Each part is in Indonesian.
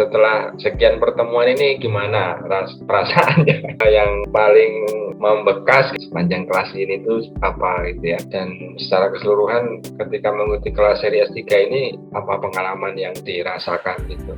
Setelah sekian pertemuan ini gimana perasaannya? Yang paling membekas sepanjang kelas ini tuh apa gitu ya? Dan secara keseluruhan ketika mengikuti kelas seri S3 ini apa pengalaman yang dirasakan gitu?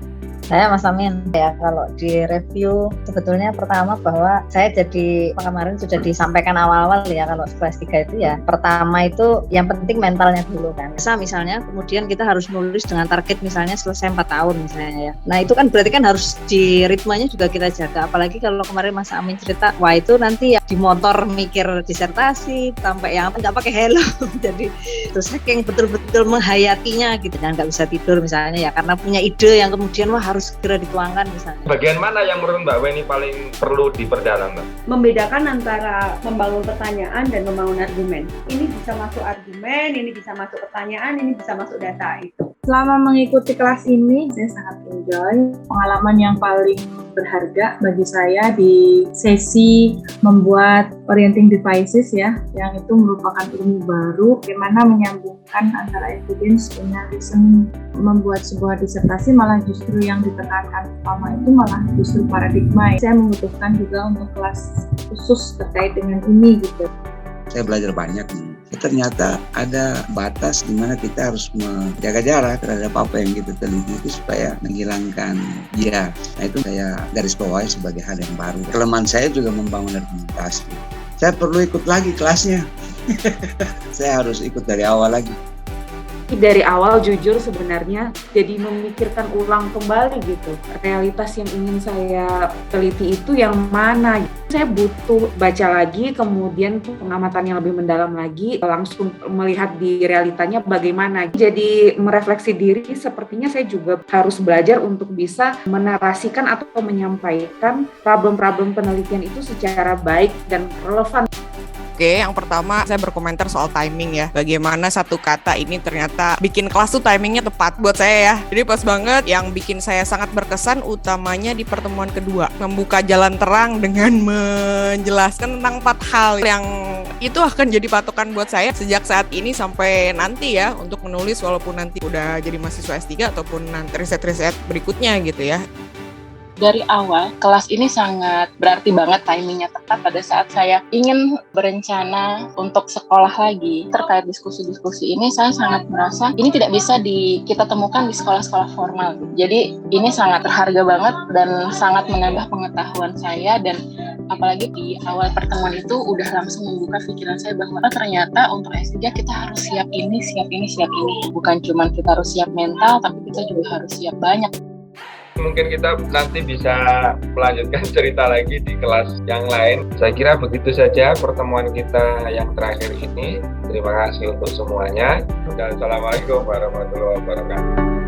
Saya Mas Amin ya, kalau di review sebetulnya pertama bahwa saya jadi kemarin sudah disampaikan awal-awal ya, kalau kelas 3 itu ya pertama itu yang penting mentalnya dulu kan. Misalnya kemudian kita harus nulis dengan target misalnya selesai 4 tahun misalnya ya. Nah itu kan berarti kan harus di ritmenya juga kita jaga, apalagi kalau kemarin Mas Amin cerita wah itu nanti ya di motor mikir disertasi sampai yang nggak pakai helm jadi terus saking betul-betul menghayatinya gitu kan, nggak bisa tidur misalnya ya karena punya ide yang kemudian wah harus segera dituangkan misalnya. Bagian mana yang menurut Mbak Weni paling perlu diperdalam, Mbak? Membedakan antara membangun pertanyaan dan membangun argumen. Ini bisa masuk argumen, ini bisa masuk pertanyaan, ini bisa masuk data itu. Selama mengikuti kelas ini, saya sangat enjoy. Pengalaman yang paling berharga bagi saya di sesi membuat orienting devices ya, yang itu merupakan ilmu baru, bagaimana menyambungkan antara evidence dengan reasoning. Membuat sebuah disertasi malah justru yang ditekankan utama itu malah justru paradigma. Saya membutuhkan juga untuk kelas khusus terkait dengan ini gitu. Saya belajar banyak nih. Ternyata ada batas di mana kita harus menjaga jarak terhadap apa yang kita teliti itu supaya menghilangkan dia. Nah itu saya garis bawahi sebagai hal yang baru. Kelemahan saya juga membangun argumentasi. Saya perlu ikut lagi kelasnya. Saya harus ikut dari awal lagi. Dari awal jujur sebenarnya jadi memikirkan ulang kembali gitu, realitas yang ingin saya teliti itu yang mana. Saya butuh baca lagi, kemudian pengamatan yang lebih mendalam lagi, langsung melihat di realitanya bagaimana. Jadi merefleksi diri, sepertinya saya juga harus belajar untuk bisa menarasikan atau menyampaikan problem-problem penelitian itu secara baik dan relevan. Oke, yang pertama saya berkomentar soal timing ya. Bagaimana satu kata ini ternyata bikin kelas tuh timingnya tepat buat saya ya. Jadi pas banget, yang bikin saya sangat berkesan utamanya di pertemuan kedua. Membuka jalan terang dengan menjelaskan tentang 4 hal yang itu akan jadi patokan buat saya sejak saat ini sampai nanti ya untuk menulis walaupun nanti udah jadi mahasiswa S3 ataupun nanti riset-riset berikutnya gitu ya. Dari awal, kelas ini sangat berarti banget timingnya tepat pada saat saya ingin berencana untuk sekolah lagi. Terkait diskusi-diskusi ini, saya sangat merasa ini tidak bisa kita temukan di sekolah-sekolah formal. Jadi ini sangat berharga banget dan sangat menambah pengetahuan saya, dan apalagi di awal pertemuan itu udah langsung membuka pikiran saya bahwa ternyata untuk S3 kita harus siap ini, siap ini, siap ini. Bukan cuma kita harus siap mental, tapi kita juga harus siap banyak. Mungkin kita nanti bisa melanjutkan cerita lagi di kelas yang lain. Saya kira begitu saja pertemuan kita yang terakhir ini. Terima kasih untuk semuanya. Dan assalamualaikum warahmatullahi wabarakatuh.